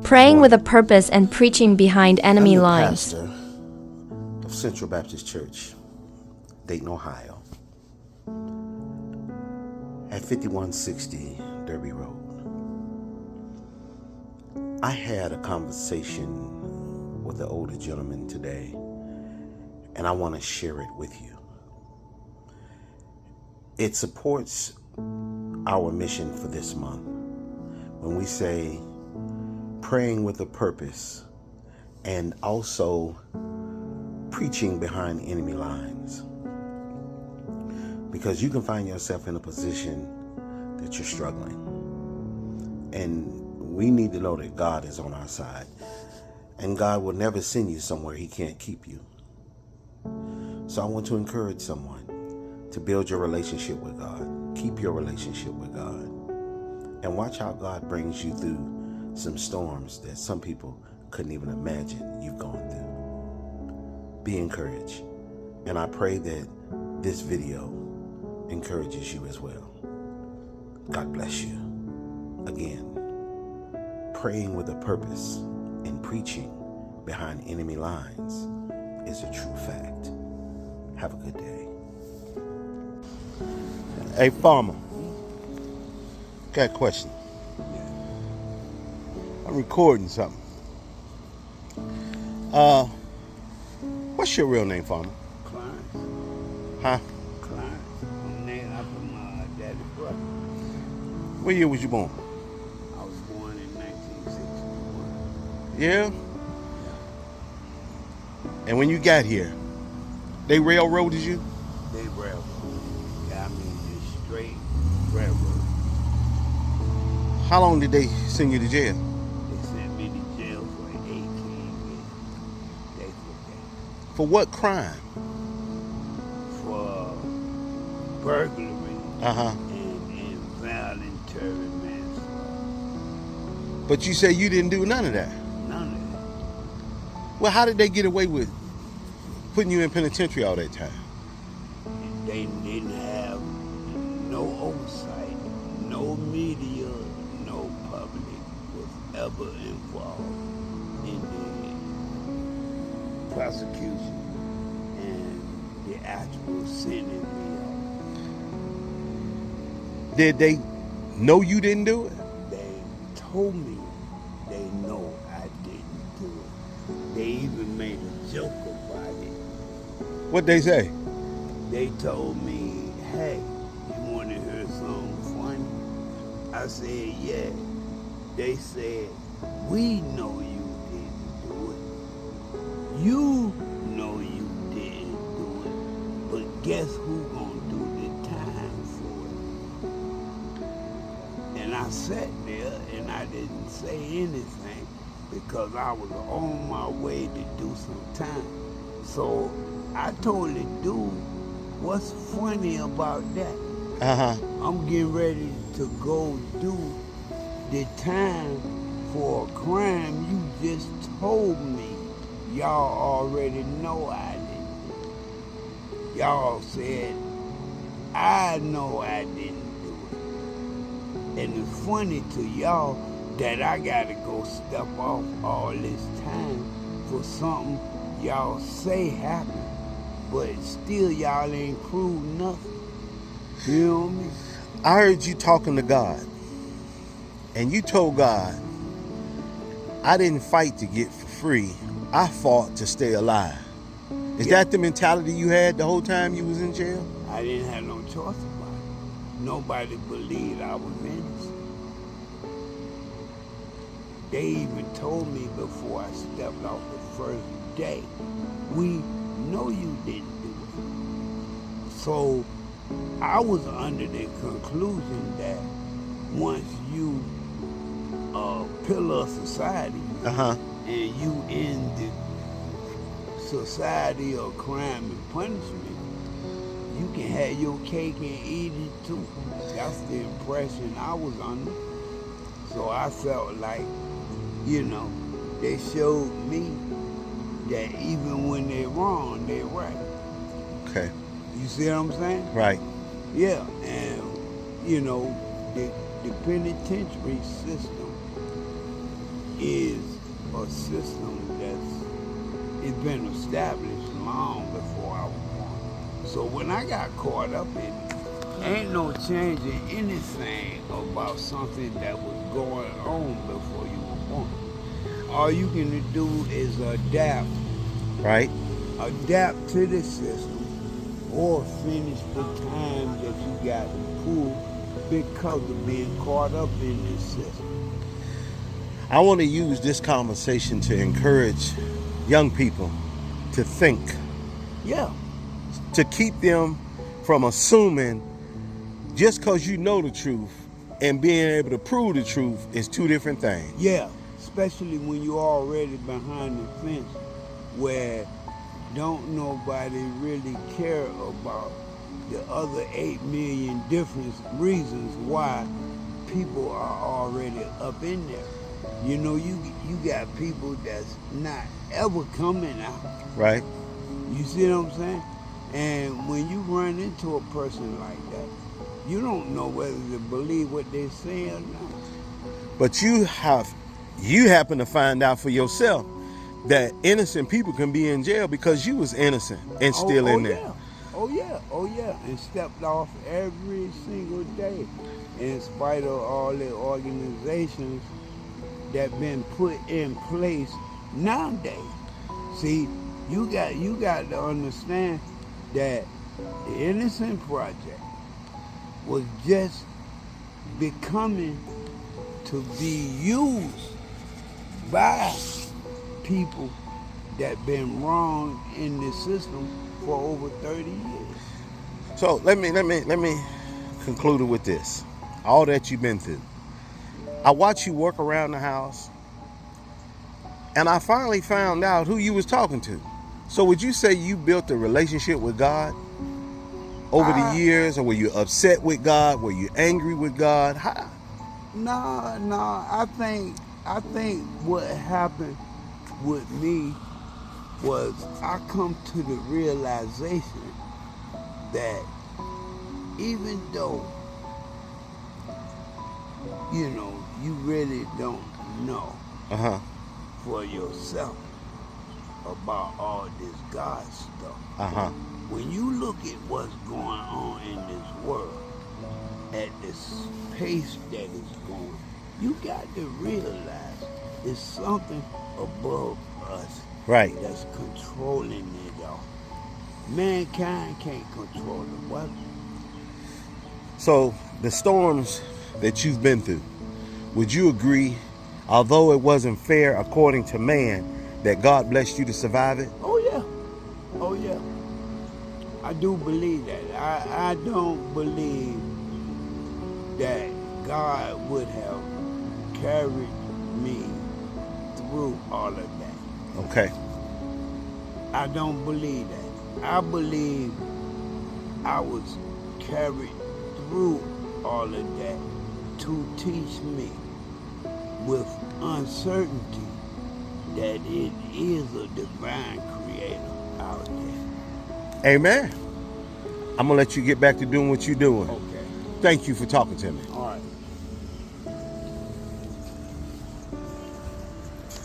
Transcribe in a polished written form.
Praying with a purpose and preaching behind enemy lines. I'm the pastor of Central Baptist Church, Dayton, Ohio, at 5160 Derby Road. I had a conversation with an older gentleman today, and I want to share it with you. It supports our mission for this month when we say praying with a purpose and also preaching behind enemy lines. Because you can find yourself in a position that you're struggling. And we need to know that God is on our side. And God will never send you somewhere He can't keep you. So I want to encourage someone to build your relationship with God. Keep your relationship with God. And watch how God brings you through some storms that some people couldn't even imagine you've gone through. Be encouraged. And I pray that this video encourages you as well. God bless you. Again, praying with a purpose and preaching behind enemy lines is a true fact. Have a good day. Hey, Farmer. Got a question. I'm recording something. What's your real name, Farmer? Clarence. Huh? Clarence. I'm named after my daddy's brother. What year was you born? I was born in 1961. Yeah? And when you got here, they railroaded you? They railroad. Got me just straight railroad. How long did they send you to jail? They sent me to jail for 18 years. They took that. For what crime? For burglary Uh-huh. and involuntary manslaughter. But you say you didn't do none of that. None of that. Well, how did they get away with putting you in penitentiary all that time? They didn't have no oversight, no media, no public was ever involved in the prosecution and the actual sending me Did they know you didn't do it? out. They told me they know I didn't do it. They even made a joke about it. What'd they say? They told me, hey, you want to hear something funny? I said, yeah. They said, we know you didn't do it. You know you didn't do it. But guess who gonna do the time for it? And I sat there and I didn't say anything because I was on my way to do some time. So I told the dude, what's funny about that? Uh-huh. I'm getting ready to go do the time for a crime you just told me y'all already know I didn't do. Y'all said, I know I didn't do it. And it's funny to y'all that I gotta go step off all this time for something y'all say happened. But still, y'all ain't proved nothing. You know what I mean? I heard you talking to God, and you told God, I didn't fight to get free. I fought to stay alive. Is that the mentality you had the whole time you was in jail? I didn't have no choice about it. Nobody believed I was innocent. They even told me before I stepped off the first day, we know you didn't do it. So I was under the conclusion that once you pillar of society Uh-huh. and you in the society of crime and punishment, you can have your cake and eat it too. That's the impression I was under. So I felt like, you know, they showed me that even when they're wrong, they're right. Okay. You see what I'm saying? Right. Yeah, and you know, the penitentiary system is a system it's been established long before I was born. So when I got caught up in it, ain't no changing anything about something that was going on before you were born. All you can do is adapt. Right. Adapt to the system or finish the time that you got pulled because of being caught up in this system. I want to use this conversation to encourage young people to think. Yeah. To keep them from assuming just because you know the truth and being able to prove the truth is two different things. Yeah, especially when you're already behind the fence where don't nobody really care about the other 8 million different reasons why people are already up in there. You know, you got people that's not ever coming out. Right. You see what I'm saying? And when you run into a person like that, you don't know whether to believe what they're saying or not. But you happen to find out for yourself that innocent people can be in jail because you was innocent and still in there. Yeah. Oh yeah, and stepped off every single day in spite of all the organizations that been put in place nowadays. See, you got to understand that the Innocent Project was just becoming to be used by people that been wrong in the system for over 30 years. So let me conclude it with this. All that you've been through. I watched you work around the house, and I finally found out who you was talking to. So would you say you built a relationship with God over the years, or were you upset with God? Were you angry with God? How? No, I think what happened with me was I come to the realization that even though, you know, you really don't know for yourself about all this God stuff. When you look at what's going on in this world, at this pace that it's going, you got to realize it's something above us, right, that's controlling it all. Mankind can't control the weather. So the storms that you've been through, would you agree, although it wasn't fair according to man, that God blessed you to survive it? Oh yeah. I do believe that. I don't believe that God would have carried me through all of that. Okay. I don't believe that. I believe I was carried through all of that to teach me with uncertainty that it is a divine creator out there. Amen. I'm going to let you get back to doing what you're doing. Okay. Thank you for talking to me.